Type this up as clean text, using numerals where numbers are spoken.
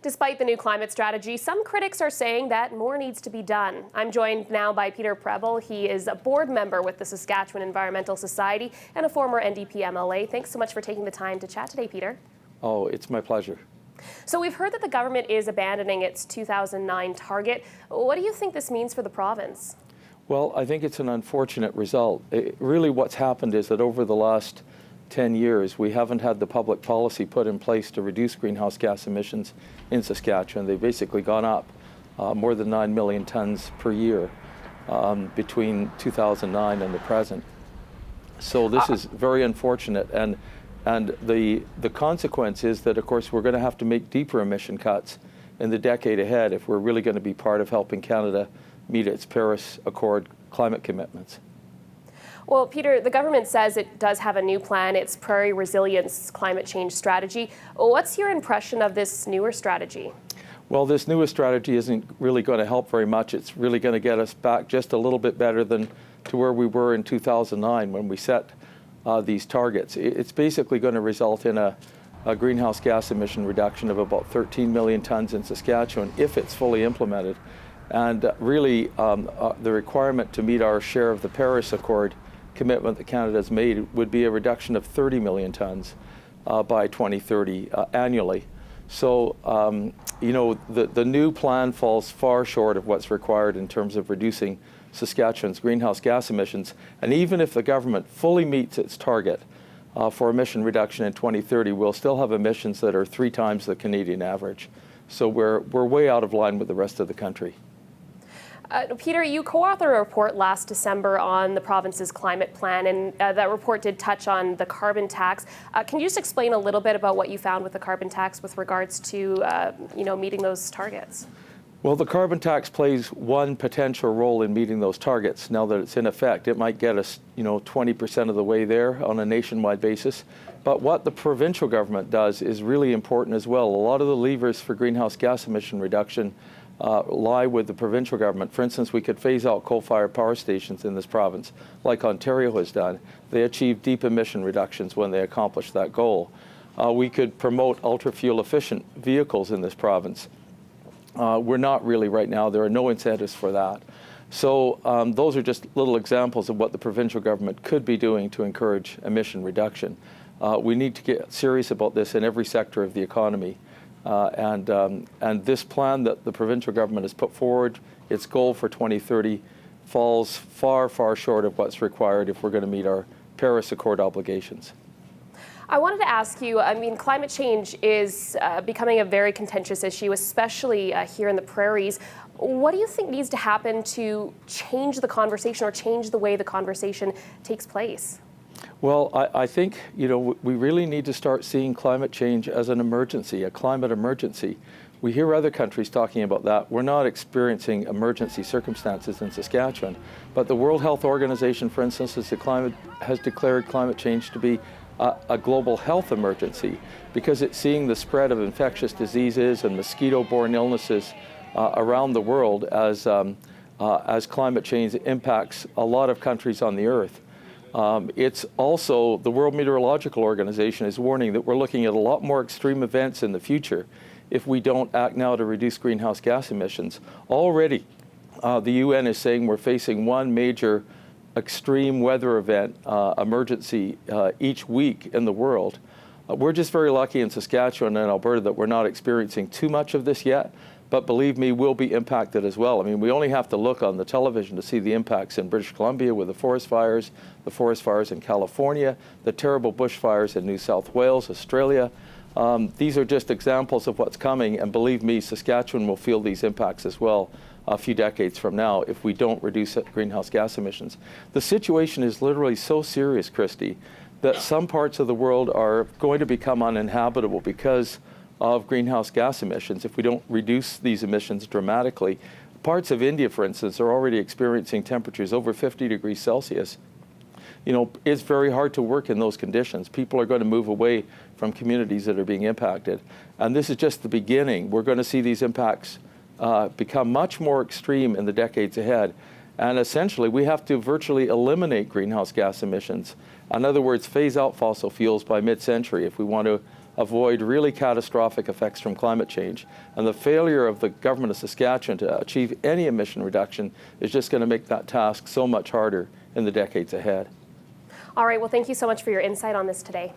Despite the new climate strategy, some critics are saying that more needs to be done. I'm joined now by Peter Preble. He is a board member with the Saskatchewan Environmental Society and a former NDP MLA. Thanks so much for taking the time to chat today, Peter. Oh, it's my pleasure. So we've heard that the government is abandoning its 2009 target. What do you think this means for the province? Well, I think it's an unfortunate result. Really what's happened is that over the last 10 years, we haven't had the public policy put in place to reduce greenhouse gas emissions in Saskatchewan. They've basically gone up more than 9 million tons per year between 2009 and the present. So this is very unfortunate, and the consequence is that, of course, we're going to have to make deeper emission cuts in the decade ahead if we're really going to be part of helping Canada meet its Paris Accord climate commitments. Well, Peter, the government says it does have a new plan, its Prairie Resilience Climate Change Strategy. What's your impression of this newer strategy? Well, this newest strategy isn't really going to help very much. It's really going to get us back just a little bit better than to where we were in 2009 when we set these targets. It's basically going to result in a greenhouse gas emission reduction of about 13 million tons in Saskatchewan if it's fully implemented. And really, the requirement to meet our share of the Paris Accord commitment that Canada has made would be a reduction of 30 million tons by 2030 annually. So, you know, the new plan falls far short of what's required in terms of reducing Saskatchewan's greenhouse gas emissions. And even if the government fully meets its target for emission reduction in 2030, we'll still have emissions that are 3 times the Canadian average. So we're way out of line with the rest of the country. Peter, you co-authored a report last December on the province's climate plan, and that report did touch on the carbon tax. Can you just explain a little bit about what you found with the carbon tax with regards to, meeting those targets? Well, the carbon tax plays one potential role in meeting those targets. Now that it's in effect, it might get us, 20% of the way there on a nationwide basis. But what the provincial government does is really important as well. A lot of the levers for greenhouse gas emission reduction lie with the provincial government. For instance, we could phase out coal-fired power stations in this province, like Ontario has done. They achieved deep emission reductions when they accomplished that goal. We could promote ultra-fuel efficient vehicles in this province. We're not really right now. There are no incentives for that. So those are just little examples of what the provincial government could be doing to encourage emission reduction. We need to get serious about this in every sector of the economy. And this plan that the provincial government has put forward, its goal for 2030, falls far, far short of what's required if we're going to meet our Paris Accord obligations. I wanted to ask you, climate change is becoming a very contentious issue, especially here in the prairies. What do you think needs to happen to change the conversation or change the way the conversation takes place? Well, I think, we really need to start seeing climate change as an emergency, a climate emergency. We hear other countries talking about that. We're not experiencing emergency circumstances in Saskatchewan, but the World Health Organization, for instance, has declared climate change to be a global health emergency because it's seeing the spread of infectious diseases and mosquito-borne illnesses around the world as climate change impacts a lot of countries on the earth. It's also, the World Meteorological Organization is warning that we're looking at a lot more extreme events in the future if we don't act now to reduce greenhouse gas emissions. Already, the UN is saying we're facing one major extreme weather event emergency each week in the world. We're just very lucky in Saskatchewan and Alberta that we're not experiencing too much of this yet, but believe me, we'll be impacted as well. We only have to look on the television to see the impacts in British Columbia with the forest fires in California, the terrible bushfires in New South Wales, Australia. These are just examples of what's coming, and believe me, Saskatchewan will feel these impacts as well a few decades from now if we don't reduce greenhouse gas emissions. The situation is literally so serious, Christy, that some parts of the world are going to become uninhabitable because of greenhouse gas emissions if we don't reduce these emissions dramatically. Parts of India, for instance, are already experiencing temperatures over 50 degrees Celsius. It's very hard to work in those conditions. People are going to move away from communities that are being impacted. And this is just the beginning. We're going to see these impacts become much more extreme in the decades ahead. And essentially, we have to virtually eliminate greenhouse gas emissions. In other words, phase out fossil fuels by mid-century if we want to avoid really catastrophic effects from climate change. And the failure of the government of Saskatchewan to achieve any emission reduction is just going to make that task so much harder in the decades ahead. All right, well, thank you so much for your insight on this today.